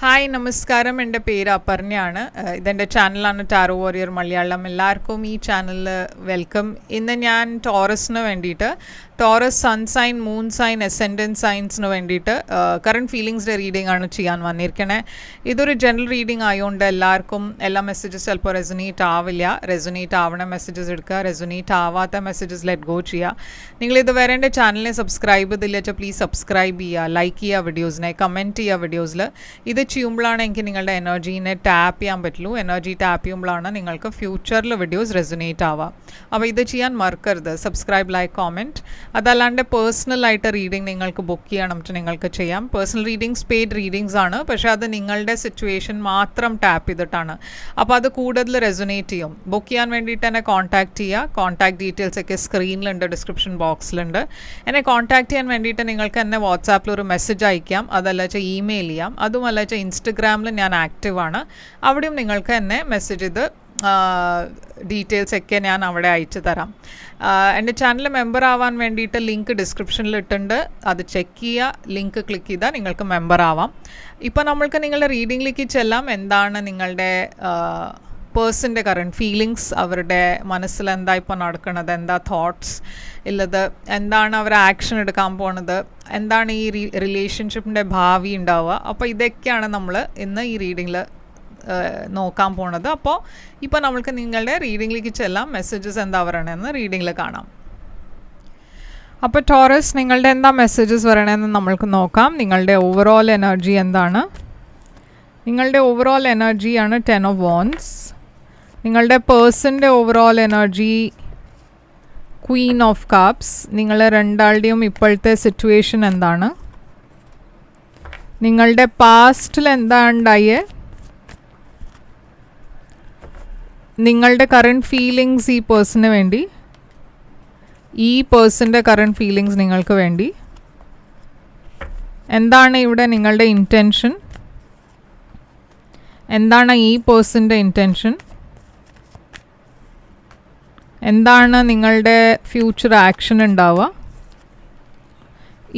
Hi നമസ്കാരം, എൻ്റെ പേര് അപർണയാണ്. ഇതെൻ്റെ ചാനലാണ് ടാരോ വാരിയർ മലയാളം. എല്ലാവർക്കും ഈ ചാനലിൽ വെൽക്കം. ഇന്ന് ഞാൻ ടോറസിന് വേണ്ടിയിട്ട് Taurus sun sign, moon sign, ascendant സൈൻസിന് വേണ്ടിയിട്ട് കറണ്ട് ഫീലിങ്സിൻ്റെ റീഡിംഗ് ആണ് ചെയ്യാൻ വന്നിരിക്കണേ. ഇതൊരു ജനറൽ റീഡിംഗ് ആയതുകൊണ്ട് എല്ലാവർക്കും എല്ലാ മെസ്സേജസ് ചിലപ്പോൾ റെസൊനേറ്റ് ആവില്ല. റെസൊനേറ്റ് ആവണ മെസ്സേജസ് എടുക്കുക, റെസൊനേറ്റ് ആവാത്ത മെസ്സേജസ് ലെറ്റ് ഗോ ചെയ്യുക. നിങ്ങളിത് വരെ എൻ്റെ ചാനലിനെ സബ്സ്ക്രൈബ് ചെയ്തില്ല വെച്ചാൽ പ്ലീസ് സബ്സ്ക്രൈബ് ചെയ്യുക, ലൈക്ക് ചെയ്യുക വീഡിയോസിനെ, കമൻറ്റ് ചെയ്യുക വീഡിയോസിൽ. ഇത് ചെയ്യുമ്പോഴാണ് എനിക്ക് നിങ്ങളുടെ എനർജീനെ ടാപ്പ് ചെയ്യാൻ പറ്റുള്ളൂ. എനർജി ടാപ്പ് ചെയ്യുമ്പോഴാണ് നിങ്ങൾക്ക് ഫ്യൂച്ചറിൽ വീഡിയോസ് റെസൊനേറ്റ് ആവുക. അപ്പോൾ ഇത് ചെയ്യാൻ മറക്കരുത്. Subscribe, like, comment. അതല്ലാണ്ട് പേഴ്സണലായിട്ട് റീഡിംഗ് നിങ്ങൾക്ക് ബുക്ക് ചെയ്യണം നിങ്ങൾക്ക് ചെയ്യാം. പേഴ്സണൽ റീഡിങ്സ് പെയ്ഡ് റീഡിങ്സ് ആണ്, പക്ഷേ അത് നിങ്ങളുടെ സിറ്റുവേഷൻ മാത്രം ടാപ്പ് ചെയ്തിട്ടാണ്. അപ്പോൾ അത് കൂടുതൽ റെസൊനേറ്റ് ചെയ്യും. ബുക്ക് ചെയ്യാൻ വേണ്ടിയിട്ട് എന്നെ കോൺടാക്റ്റ് ചെയ്യുക. കോൺടാക്ട് ഡീറ്റെയിൽസ് ഒക്കെ സ്ക്രീനിലുണ്ട്, ഡിസ്ക്രിപ്ഷൻ ബോക്സിലുണ്ട്. എന്നെ കോൺടാക്ട് ചെയ്യാൻ വേണ്ടിയിട്ട് നിങ്ങൾക്ക് എന്നെ വാട്സാപ്പിൽ ഒരു മെസ്സേജ് അയക്കാം, അതല്ല വെച്ചാൽ ഇമെയിൽ ചെയ്യാം. അതുമല്ല വെച്ചാൽ ഇൻസ്റ്റഗ്രാമിൽ ഞാൻ ആക്റ്റീവാണ്. അവിടെയും നിങ്ങൾക്ക് എന്നെ മെസ്സേജ് ചെയ്ത് ഡീറ്റെയിൽസ് ഒക്കെ ഞാൻ അവിടെ അയച്ചു തരാം. എൻ്റെ ചാനൽ മെമ്പർ ആവാൻ വേണ്ടിയിട്ട് ലിങ്ക് ഡിസ്ക്രിപ്ഷനിൽ ഇട്ടുണ്ട്, അത് ചെക്ക് ചെയ്യുക. ലിങ്ക് ക്ലിക്ക് ചെയ്താൽ നിങ്ങൾക്ക് മെമ്പർ ആവാം. ഇപ്പോൾ നമ്മൾക്ക് നിങ്ങളുടെ റീഡിങ്ങിലേക്ക് ചെല്ലാം. എന്താണ് നിങ്ങളുടെ പേഴ്സൻ്റെ കറണ്ട് ഫീലിങ്സ്, അവരുടെ മനസ്സിൽ എന്താ ഇപ്പോൾ നടക്കുന്നത്, എന്താ തോട്ട്സ് ഉള്ളത്, എന്താണ് അവർ ആക്ഷൻ എടുക്കാൻ പോണത്, എന്താണ് ഈ റിലേഷൻഷിപ്പിൻ്റെ ഭാവി ഉണ്ടാവുക. അപ്പോൾ ഇതൊക്കെയാണ് നമ്മൾ ഇന്ന് ഈ റീഡിങ്ങിൽ നോക്കാൻ പോണത്. അപ്പോൾ ഇപ്പോൾ നമ്മൾക്ക് നിങ്ങളുടെ റീഡിങ്ങിലേക്ക് ചെല്ലാം. മെസ്സേജസ് എന്താ പറയണമെന്ന് റീഡിങ്ങിൽ കാണാം. അപ്പോൾ ടോറസ്, നിങ്ങളുടെ എന്താ മെസ്സേജസ് പറയണമെന്ന് നമ്മൾക്ക് നോക്കാം. നിങ്ങളുടെ ഓവറോൾ എനർജി എന്താണ്? നിങ്ങളുടെ ഓവറോൾ എനർജിയാണ് 10 of Wands. നിങ്ങളുടെ പേഴ്സൻ്റെ overall energy Queen of Cups. നിങ്ങൾ രണ്ടാളുടെയും ഇപ്പോഴത്തെ സിറ്റുവേഷൻ എന്താണ്? നിങ്ങളുടെ പാസ്റ്റിൽ എന്താ ഉണ്ടായേ? നിങ്ങളുടെ കറണ്ട് ഫീലിങ്സ് ഈ പേഴ്സണിന് വേണ്ടി, ഈ പേഴ്സൻ്റെ കറണ്ട് ഫീലിങ്സ് നിങ്ങൾക്ക് വേണ്ടി എന്താണ് ഇവിടെ നിങ്ങളുടെ ഇൻറ്റൻഷൻ? എന്താണ് ഈ പേഴ്സൻ്റെ ഇൻറ്റൻഷൻ? എന്താണ് നിങ്ങളുടെ ഫ്യൂച്ചർ ആക്ഷൻ ഉണ്ടാവുക?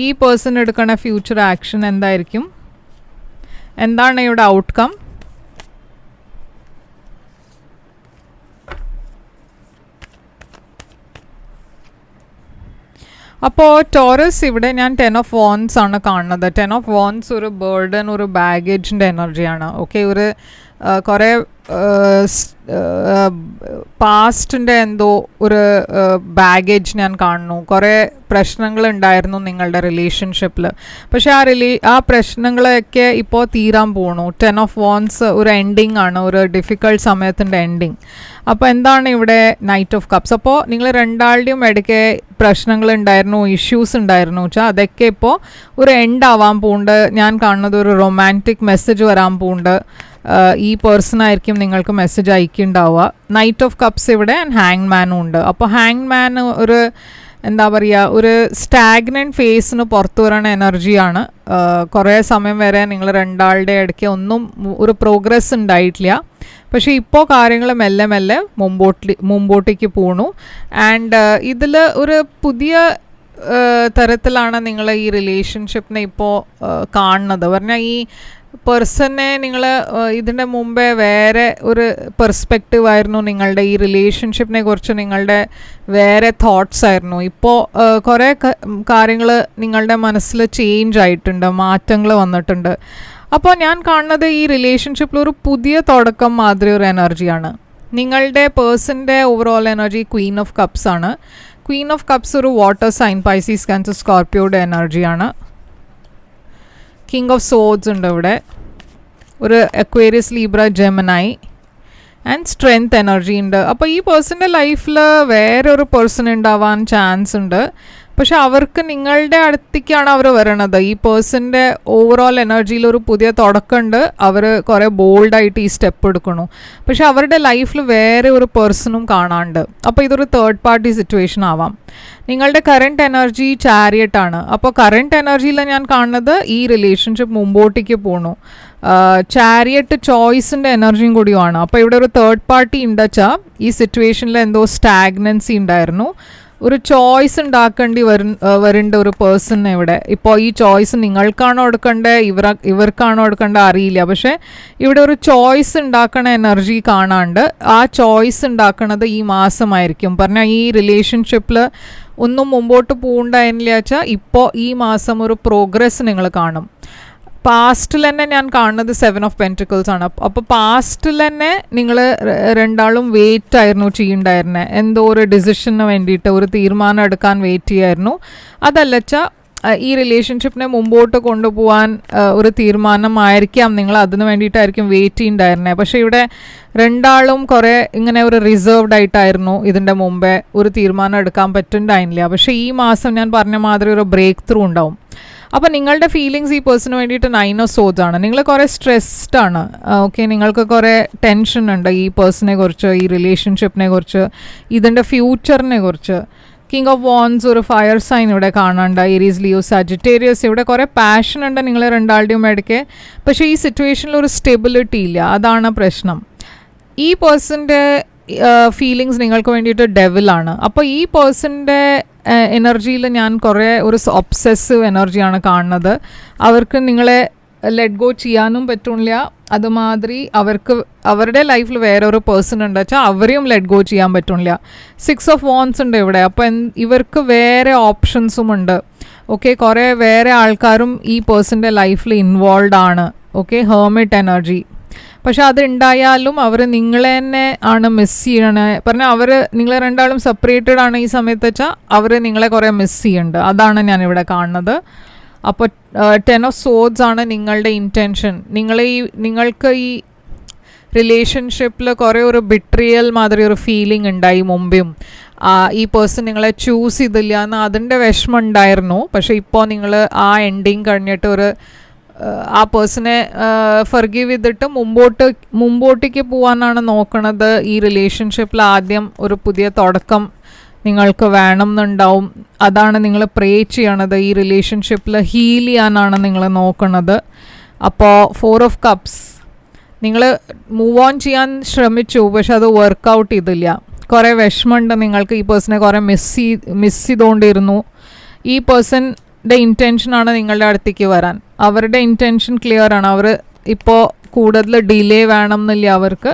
ഈ പേഴ്സൺ എടുക്കുന്ന ഫ്യൂച്ചർ ആക്ഷൻ എന്തായിരിക്കും? എന്താണ് ഇവിടെ ഔട്ട്കം? അപ്പോൾ ടോറസ്, ഇവിടെ ഞാൻ 10 of Wands ആണ് കാണുന്നത്. 10 of Wands ഒരു ബേർഡൻ, ഒരു ബാഗേജിൻ്റെ എനർജിയാണ്. ഓക്കെ, ഒരു കുറേ പാസ്റ്റിൻ്റെ എന്തോ ഒരു ബാഗേജ് ഞാൻ കാണുന്നു. കുറേ പ്രശ്നങ്ങളുണ്ടായിരുന്നു നിങ്ങളുടെ റിലേഷൻഷിപ്പിൽ, പക്ഷേ ആ പ്രശ്നങ്ങളൊക്കെ ഇപ്പോൾ തീരാൻ പോകണു. 10 of Wands ഒരു എൻഡിങ് ആണ്, ഒരു ഡിഫിക്കൾട്ട് സമയത്തിൻ്റെ എൻഡിങ്. അപ്പോൾ എന്താണ് ഇവിടെ നൈറ്റ് ഓഫ് കപ്സ്? അപ്പോൾ നിങ്ങൾ രണ്ടാളുടെയും ഇടയ്ക്ക് പ്രശ്നങ്ങളുണ്ടായിരുന്നു, ഇഷ്യൂസ് ഉണ്ടായിരുന്നു വെച്ചാൽ അതൊക്കെ ഇപ്പോൾ ഒരു എൻഡ് ആവാൻ പോകുന്നുണ്ട്. ഞാൻ കാണുന്നത് ഒരു റൊമാൻറ്റിക് മെസ്സേജ് വരാൻ പോകുന്നുണ്ട്. ഈ പേഴ്സണായിരിക്കും നിങ്ങൾക്ക് മെസ്സേജ് അയക്കുന്നുണ്ടാവുക. നൈറ്റ് ഓഫ് കപ്സ് ഇവിടെ ഹാങ് മാനും ഉണ്ട്. അപ്പോൾ ഹാങ് മാൻ ഒരു എന്താ പറയുക, ഒരു സ്റ്റാഗ്നൻറ്റ് ഫേസിന് പുറത്തു വരുന്ന എനർജിയാണ്. കുറേ സമയം വരെ നിങ്ങൾ രണ്ടാളുടെ ഇടയ്ക്ക് ഒന്നും ഒരു പ്രോഗ്രസ് ഉണ്ടായിട്ടില്ല, പക്ഷേ ഇപ്പോൾ കാര്യങ്ങൾ മെല്ലെ മെല്ലെ മുമ്പോട്ടേക്ക് പോണു. ആൻഡ് ഇതിൽ ഒരു പുതിയ തരത്തിലാണ് നിങ്ങൾ ഈ റിലേഷൻഷിപ്പിനെ ഇപ്പോൾ കാണുന്നത്. പറഞ്ഞാൽ ഈ പേഴ്സണെ നിങ്ങൾ ഇതിൻ്റെ മുമ്പേ വേറെ ഒരു പെർസ്പെക്റ്റീവ് ആയിരുന്നു. നിങ്ങളുടെ ഈ റിലേഷൻഷിപ്പിനെ കുറിച്ച് നിങ്ങളുടെ വേറെ തോട്ട്സ് ആയിരുന്നു. ഇപ്പോൾ കുറേ കാര്യങ്ങൾ നിങ്ങളുടെ മനസ്സിൽ ചേഞ്ച് ആയിട്ടുണ്ട്, മാറ്റങ്ങൾ വന്നിട്ടുണ്ട്. അപ്പോൾ ഞാൻ കാണുന്നത് ഈ റിലേഷൻഷിപ്പിൽ ഒരു പുതിയ തുടക്കം മാതിരി ഒരു എനർജിയാണ്. നിങ്ങളുടെ പേഴ്സൻ്റെ overall energy queen of cups ആണ്. ക്വീൻ ഓഫ് കപ്സ് ഒരു വാട്ടർ സൈൻ, പൈസീസ്, ക്യാൻസർ, സ്കോർപ്പിയോയുടെ എനർജിയാണ്. കിങ് ഓഫ് സോഡ്സ് ഉണ്ട് ഇവിടെ, ഒരു Aquarius, Libra, Gemini and strength energy ഉണ്ട്. അപ്പോൾ ഈ പേഴ്സൻ്റെ ലൈഫിൽ വേറെ ഒരു പേഴ്സൺ ഉണ്ടാവാൻ ചാൻസ് ഉണ്ട്, പക്ഷെ അവർക്ക് നിങ്ങളുടെ അടുത്തേക്കാണ് അവർ വരണത്. ഈ പേഴ്സൻ്റെ ഓവറോൾ എനർജിയിൽ ഒരു പുതിയ തുടക്കമുണ്ട്. അവർ കുറേ ബോൾഡായിട്ട് ഈ സ്റ്റെപ്പ് എടുക്കണു, പക്ഷെ അവരുടെ ലൈഫിൽ വേറെ ഒരു പേഴ്സണും കാണാണ്ട്. അപ്പോൾ ഇതൊരു തേർഡ് പാർട്ടി സിറ്റുവേഷൻ ആവാം. നിങ്ങളുടെ കറണ്ട് എനർജി ചാരിയറ്റാണ്. അപ്പോൾ കറണ്ട് എനർജിയിൽ ഞാൻ കാണുന്നത് ഈ റിലേഷൻഷിപ്പ് മുമ്പോട്ടേക്ക് പോകണു. ചാരിയറ്റ് ചോയ്സിൻ്റെ എനർജിയും കൂടിയുമാണ്. അപ്പോൾ ഇവിടെ ഒരു തേർഡ് പാർട്ടി ഉണ്ടെച്ചാൽ ഈ സിറ്റുവേഷനിൽ എന്തോ സ്റ്റാഗ്നൻസി ഉണ്ടായിരുന്നു, ഒരു ചോയ്സ് ഉണ്ടാക്കേണ്ടി വരേണ്ട ഒരു പേഴ്സൺ ഇവിടെ. ഇപ്പോൾ ഈ ചോയ്സ് നിങ്ങൾക്കാണോ എടുക്കേണ്ടത് ഇവർക്കാണോ എടുക്കേണ്ടത് അറിയില്ല. പക്ഷേ ഇവിടെ ഒരു ചോയ്സ് ഉണ്ടാക്കണ എനർജി കാണാണ്ട് ആ ചോയ്സ് ഉണ്ടാക്കണത് ഈ മാസമായിരിക്കും. പറഞ്ഞാൽ ഈ റിലേഷൻഷിപ്പിൽ ഒന്നും മുമ്പോട്ട് പോകണ്ടായില്ല വെച്ചാൽ ഇപ്പോൾ ഈ മാസം ഒരു പ്രോഗ്രസ് നിങ്ങൾ കാണും. പാസ്റ്റിൽ തന്നെ ഞാൻ കാണുന്നത് 7 ഓഫ് പെൻറ്റിക്കിൾസ് ആണ്. അപ്പോൾ പാസ്റ്റിൽ തന്നെ നിങ്ങൾ രണ്ടാളും വെയിറ്റ് ആയിരുന്നു ചെയ്യണ്ടായിരുന്നത്, എന്തോ ഒരു ഡിസിഷന് വേണ്ടിയിട്ട് ഒരു തീരുമാനം എടുക്കാൻ വെയിറ്റ് ചെയ്യായിരുന്നു. അതല്ലച്ചാൽ ഈ റിലേഷൻഷിപ്പിനെ മുമ്പോട്ട് കൊണ്ടുപോകാൻ ഒരു തീരുമാനമായിരിക്കാം നിങ്ങൾ അതിന് വേണ്ടിയിട്ടായിരിക്കും വെയിറ്റ് ചെയ്യുന്നുണ്ടായിരുന്നത്. പക്ഷേ ഇവിടെ രണ്ടാളും കുറേ ഇങ്ങനെ ഒരു റിസർവ്ഡ് ആയിട്ടായിരുന്നു ഇതിൻ്റെ മുമ്പേ, ഒരു തീരുമാനം എടുക്കാൻ പറ്റുന്നുണ്ടായിരുന്നില്ല. പക്ഷേ ഈ മാസം ഞാൻ പറഞ്ഞ മാതിരി ഒരു ബ്രേക്ക് ത്രൂ ഉണ്ടാവും. അപ്പോൾ നിങ്ങളുടെ ഫീലിങ്സ് ഈ പേഴ്സണിന് വേണ്ടിയിട്ട് 9 ഓഫ് സോഡ്സ് ആണ്. നിങ്ങൾ കുറേ സ്ട്രെസ്ഡ് ആണ്. ഓക്കെ, നിങ്ങൾക്ക് കുറേ ടെൻഷൻ ഉണ്ട് ഈ പേഴ്സണിനെ കുറിച്ച്, ഈ റിലേഷൻഷിപ്പിനെ കുറിച്ച്, ഇതിൻ്റെ ഫ്യൂച്ചറിനെ കുറിച്ച്. കിങ് ഓഫ് വാൻഡ്സ് ഒരു ഫയർ സൈൻ ഇവിടെ കാണാണ്ട്, ഏരീസ് ലിയോ സാജിറ്റേറിയസ്. ഇവിടെ കുറേ പാഷൻ ഉണ്ട് നിങ്ങൾ രണ്ടാളുടെയും ഇടയ്ക്ക്. പക്ഷേ ഈ സിറ്റുവേഷനിൽ ഒരു സ്റ്റെബിലിറ്റി ഇല്ല, അതാണ് പ്രശ്നം. ഈ പേഴ്സൻ്റെ ഫീലിങ്സ് നിങ്ങൾക്ക് വേണ്ടിയിട്ട് ഡെവിലാണ്. അപ്പോൾ ഈ പേഴ്സൻ്റെ എനർജിയിൽ ഞാൻ കുറേ ഒരു ഒബ്സെസീവ് എനർജിയാണ് കാണുന്നത്. അവർക്ക് നിങ്ങളെ ലെറ്റ് ഗോ ചെയ്യാനും പറ്റില്ല, അതുമാതിരി അവരുടെ ലൈഫിൽ വേറെ ഒരു പേഴ്സൺ ഉണ്ട് വെച്ചാൽ അവരെയും ലെറ്റ് ഗോ ചെയ്യാൻ പറ്റില്ല. 6 ഓഫ് വാൻഡ്സ് ഉണ്ട് ഇവിടെ. അപ്പോൾ ഇവർക്ക് വേറെ ഓപ്ഷൻസും ഉണ്ട്. ഓക്കെ, കുറേ വേറെ ആൾക്കാരും ഈ പേഴ്സൻ്റെ ലൈഫിൽ ഇൻവോൾവ് ആണ്. Okay, hermit energy. പക്ഷെ അതുണ്ടായാലും അവർ നിങ്ങളെ തന്നെ ആണ് മിസ് ചെയ്യണേ. പറഞ്ഞാൽ അവർ നിങ്ങളെ രണ്ടാളും സെപ്പറേറ്റഡ് ആണ് ഈ സമയത്ത് വെച്ചാൽ അവർ നിങ്ങളെ കുറേ മിസ് ചെയ്യുന്നുണ്ട്. അതാണ് ഞാനിവിടെ കാണുന്നത്. അപ്പോൾ 10 ഓഫ് സോഡ്സ് ആണ് നിങ്ങളുടെ ഇൻറ്റൻഷൻ. നിങ്ങൾക്ക് ഈ റിലേഷൻഷിപ്പിൽ കുറേ ഒരു ബിട്രിയൽ മാതിരി ഒരു ഫീലിംഗ് ഉണ്ടായി മുമ്പും. ഈ പേഴ്സൺ നിങ്ങളെ ചൂസ് ചെയ്തില്ല എന്ന് അതിൻ്റെ വിഷമം ഉണ്ടായിരുന്നു. പക്ഷേ ഇപ്പോൾ നിങ്ങൾ ആ എൻഡിങ് കഴിഞ്ഞിട്ട് ആ പേഴ്സണെ ഫർഗീവ് ചെയ്തിട്ട് മുമ്പോട്ടേക്ക് പോകാനാണ് നോക്കണത്. ഈ റിലേഷൻഷിപ്പിൽ ആദ്യം ഒരു പുതിയ തുടക്കം നിങ്ങൾക്ക് വേണം എന്നുണ്ടാവും. അതാണ് നിങ്ങൾ പ്രേ ചെയ്യണത്. ഈ റിലേഷൻഷിപ്പിൽ ഹീൽ ചെയ്യാനാണ് നിങ്ങൾ നോക്കണത്. അപ്പോൾ 4 ഓഫ് കപ്സ്, നിങ്ങൾ മൂവ് ഓൺ ചെയ്യാൻ ശ്രമിച്ചു, പക്ഷെ അത് വർക്കൗട്ട് ചെയ്തില്ല. കുറേ വിഷമമുണ്ട് നിങ്ങൾക്ക്. ഈ പേഴ്സണെ കുറേ മിസ് ചെയ്തുകൊണ്ടിരുന്നു. ഈ പേഴ്സൻ്റെ ഇൻറ്റൻഷനാണ് നിങ്ങളുടെ അടുത്തേക്ക് വരാൻ. അവരുടെ ഇൻറ്റൻഷൻ ക്ലിയർ ആണ്. അവർ ഇപ്പോൾ കൂടുതൽ ഡിലേ വേണം എന്നില്ല. അവർക്ക്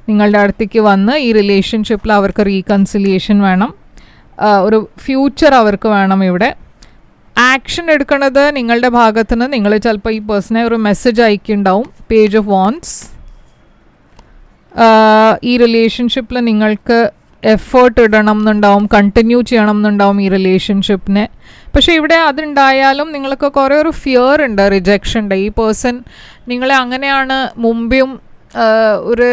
നിങ്ങളുടെ അടുത്തേക്ക് വന്ന് ഈ റിലേഷൻഷിപ്പിൽ അവർക്ക് റീകൺസിലിയേഷൻ വേണം, ഒരു ഫ്യൂച്ചർ അവർക്ക് വേണം. ഇവിടെ ആക്ഷൻ എടുക്കുന്നത് നിങ്ങളുടെ ഭാഗത്ത് നിന്ന്. നിങ്ങൾ ചിലപ്പോൾ ഈ പേഴ്സണെ ഒരു മെസ്സേജ് അയക്കുന്നുണ്ടാവും. Page of wands. ഈ റിലേഷൻഷിപ്പിൽ നിങ്ങൾക്ക് എഫേർട്ട് ഇടണം എന്നുണ്ടാവും, കണ്ടിന്യൂ ചെയ്യണം എന്നുണ്ടാവും ഈ റിലേഷൻഷിപ്പിനെ. പക്ഷേ ഇവിടെ അതുണ്ടായാലും നിങ്ങൾക്ക് കുറേ ഒരു ഫിയർ ഉണ്ട്, റിജക്ഷൻ ഉണ്ട്. ഈ പേഴ്സൺ നിങ്ങളെ അങ്ങനെയാണ് മുമ്പും ഒരു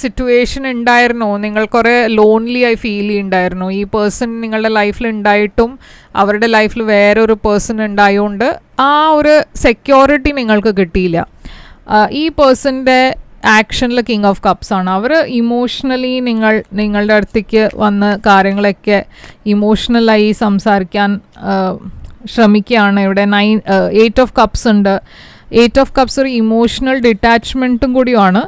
സിറ്റുവേഷൻ ഉണ്ടായിരുന്നു. നിങ്ങൾ കുറേ ലോൺലി ആയി ഫീൽ ചെയ്യുന്നുണ്ടായിരുന്നു. ഈ പേഴ്സൺ നിങ്ങളുടെ ലൈഫിൽ ഉണ്ടായിട്ടും അവരുടെ ലൈഫിൽ വേറൊരു പേഴ്സൺ ഉണ്ടായതുകൊണ്ട് ആ ഒരു സെക്യൂരിറ്റി നിങ്ങൾക്ക് കിട്ടിയില്ല. ഈ പേഴ്സൻ്റെ ആക്ഷനിൽ കിങ് ഓഫ് കപ്സ് ആണ്. അവർ ഇമോഷണലി നിങ്ങളുടെ അടുത്തേക്ക് വന്ന് കാര്യങ്ങളൊക്കെ ഇമോഷണലായി സംസാരിക്കാൻ ശ്രമിക്കുകയാണ്. ഇവിടെ 8 ഓഫ് കപ്സ് ഉണ്ട്. 8 ഓഫ് കപ്സ് ഒരു ഇമോഷണൽ ഡിറ്റാച്ച്മെൻറ്റും കൂടിയാണ്.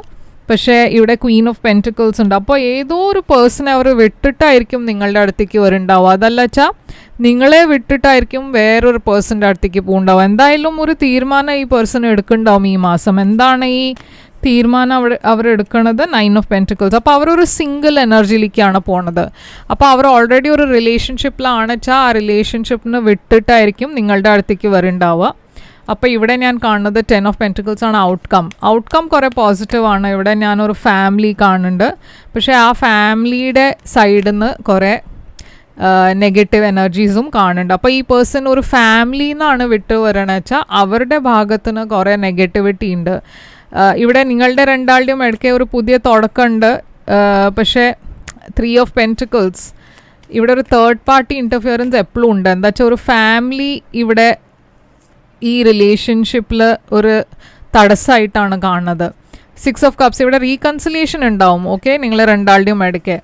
പക്ഷേ ഇവിടെ ക്വീൻ ഓഫ് പെൻറ്റിക്കിൾസ് ഉണ്ട്. അപ്പോൾ ഏതോ ഒരു പേഴ്സണെ അവർ വിട്ടിട്ടായിരിക്കും നിങ്ങളുടെ അടുത്തേക്ക് വരുന്നുണ്ടാവുക. അതല്ല വെച്ചാൽ നിങ്ങളെ വിട്ടിട്ടായിരിക്കും വേറൊരു പേഴ്സൻ്റെ അടുത്തേക്ക് പോകുന്നുണ്ടാവുക. എന്തായാലും ഒരു തീരുമാനം ഈ പേഴ്സൺ എടുക്കുന്നുണ്ടാവും ഈ മാസം. എന്താണ് ഈ തീരുമാനം അവർ എടുക്കുന്നത്? 9 ഓഫ് പെൻറ്റിക്കിൾസ്. അപ്പോൾ അവരൊരു സിംഗിൾ എനർജിയിലേക്കാണ് പോണത്. അപ്പോൾ അവർ ഓൾറെഡി ഒരു റിലേഷൻഷിപ്പിലാണ് വെച്ചാൽ ആ റിലേഷൻഷിപ്പിന് വിട്ടിട്ടായിരിക്കും നിങ്ങളുടെ അടുത്തേക്ക് വരുന്നുണ്ടാവുക. അപ്പോൾ ഇവിടെ ഞാൻ കാണുന്നത് 10 ഓഫ് പെൻറ്റിക്കിൾസ് ആണ് ഔട്ട്കം കുറേ പോസിറ്റീവാണ്. ഇവിടെ ഞാനൊരു ഫാമിലി കാണുന്നുണ്ട്. പക്ഷേ ആ ഫാമിലിയുടെ സൈഡിൽ നിന്ന് കുറേ നെഗറ്റീവ് എനർജീസും കാണുന്നുണ്ട്. അപ്പോൾ ഈ പേഴ്സൺ ഒരു ഫാമിലിയിൽ നിന്നാണ് വിട്ട് വരണമെന്ന് വെച്ചാൽ അവരുടെ ഭാഗത്തുനിന്ന് കുറേ നെഗറ്റിവിറ്റി ഉണ്ട്. ഇവിടെ നിങ്ങളുടെ രണ്ടാളുടെയും ഇടയ്ക്ക് ഒരു പുതിയ തുടക്കമുണ്ട്. പക്ഷേ 3 ഓഫ് പെൻറ്റിക്കിൾസ്, ഇവിടെ ഒരു തേർഡ് പാർട്ടി ഇൻ്റർഫിയറൻസ് എപ്പോഴും ഉണ്ട്. എന്താ വെച്ചാൽ ഒരു ഫാമിലി ഇവിടെ ഈ റിലേഷൻഷിപ്പിൽ ഒരു തടസ്സമായിട്ടാണ് കാണുന്നത്. 6 ഓഫ് കപ്സ്, ഇവിടെ റീകൺസിലിയേഷൻ ഉണ്ടാവും. ഓക്കെ, നിങ്ങൾ രണ്ടാളുടെയും ഇടയ്ക്ക്.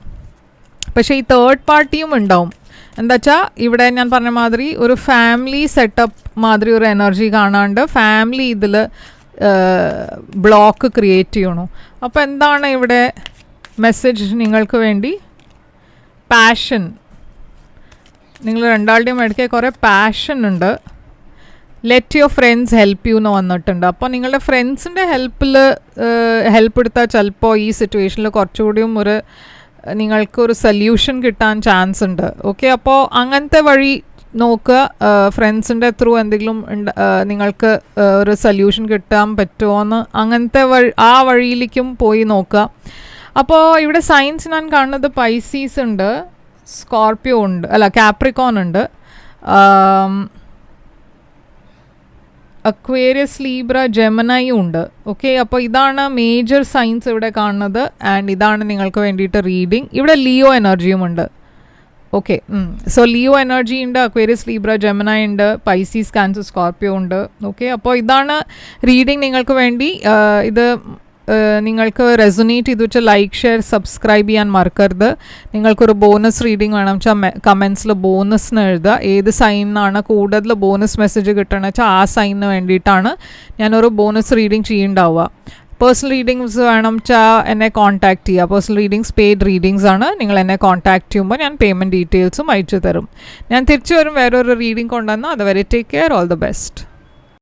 പക്ഷേ ഈ തേർഡ് പാർട്ടിയും ഉണ്ടാവും. എന്താ വെച്ചാൽ ഇവിടെ ഞാൻ പറഞ്ഞ മാതിരി ഒരു ഫാമിലി സെറ്റപ്പ് മാതിരി ഒരു എനർജി കാണാണ്ട് ഫാമിലി ഇതിൽ ബ്ലോക്ക് ക്രിയേറ്റ് ചെയ്യണു. അപ്പോൾ എന്താണ് ഇവിടെ മെസ്സേജ് നിങ്ങൾക്ക് വേണ്ടി? പാഷൻ. നിങ്ങൾ രണ്ടാളുടെയും ഇടയ്ക്ക് കുറേ പാഷൻ ഉണ്ട്. Let your friends help you എന്ന് വന്നിട്ടുണ്ട്. അപ്പോൾ നിങ്ങളുടെ ഫ്രണ്ട്സിൻ്റെ ഹെൽപ്പ് എടുത്താൽ ചിലപ്പോൾ ഈ സിറ്റുവേഷനിൽ കുറച്ചുകൂടിയും നിങ്ങൾക്കൊരു സൊല്യൂഷൻ കിട്ടാൻ ചാൻസ് ഉണ്ട്. ഓക്കെ, അപ്പോൾ അങ്ങനത്തെ വഴി നോക്കുക. ഫ്രണ്ട്സിൻ്റെ ത്രൂ എന്തെങ്കിലും നിങ്ങൾക്ക് ഒരു സൊല്യൂഷൻ കിട്ടാൻ പറ്റുമോ എന്ന് അങ്ങനത്തെ ആ വഴിയിലേക്കും പോയി നോക്കുക. അപ്പോൾ ഇവിടെ സൈൻസ് ഞാൻ കാണുന്നത് പൈസീസ് ഉണ്ട്, സ്കോർപ്പിയോ ഉണ്ട്, കാപ്രിക്കോൺ ഉണ്ട്, അക്വേറിയസ്, ലീബ്ര, ജെമിനൈയും ഉണ്ട്. ഓക്കെ, അപ്പോൾ ഇതാണ് മേജർ സൈൻസ് ഇവിടെ കാണുന്നത്. ആൻഡ് ഇതാണ് നിങ്ങൾക്ക് വേണ്ടിയിട്ട് റീഡിങ്. ഇവിടെ ലിയോ എനർജിയും ഉണ്ട്. ഓക്കെ, സോ ലിയോ എനർജി ഉണ്ട്, അക്വേറിയസ്, ലീബ്ര, ജെമിനൈ ഉണ്ട്, പൈസീസ്, ക്യാൻസർ, സ്കോർപ്പിയോ ഉണ്ട്. ഓക്കെ, അപ്പോൾ ഇതാണ് റീഡിങ് നിങ്ങൾക്ക് വേണ്ടി. ഇത് നിങ്ങൾക്ക് റെസൊനേറ്റ് ചെയ്തു വെച്ചാൽ ലൈക്ക്, ഷെയർ, സബ്സ്ക്രൈബ് ചെയ്യാൻ മറക്കരുത്. നിങ്ങൾക്കൊരു ബോണസ് റീഡിങ് വേണം വെച്ചാൽ കമൻസിൽ ബോണസിന് എഴുതുക. ഏത് സൈനിനാണ് കൂടുതൽ ബോണസ് മെസ്സേജ് കിട്ടണമെന്ന് വെച്ചാൽ ആ സൈനിന് വേണ്ടിയിട്ടാണ് ഞാനൊരു ബോണസ് റീഡിങ് ചെയ്യുന്നുണ്ടാവുക. പേഴ്സണൽ റീഡിങ്സ് വേണം വെച്ചാൽ എന്നെ കോൺടാക്റ്റ് ചെയ്യുക. പേഴ്സണൽ റീഡിങ്സ് പെയ്ഡ് റീഡിങ്സ് ആണ്. നിങ്ങൾ എന്നെ കോൺടാക്റ്റ് ചെയ്യുമ്പോൾ ഞാൻ പേയ്മെൻറ്റ് ഡീറ്റെയിൽസും അയച്ചു തരും. ഞാൻ തിരിച്ചു വരും വേറൊരു റീഡിങ് കൊണ്ടുവന്നാൽ. അതുവരെ take care, all the best.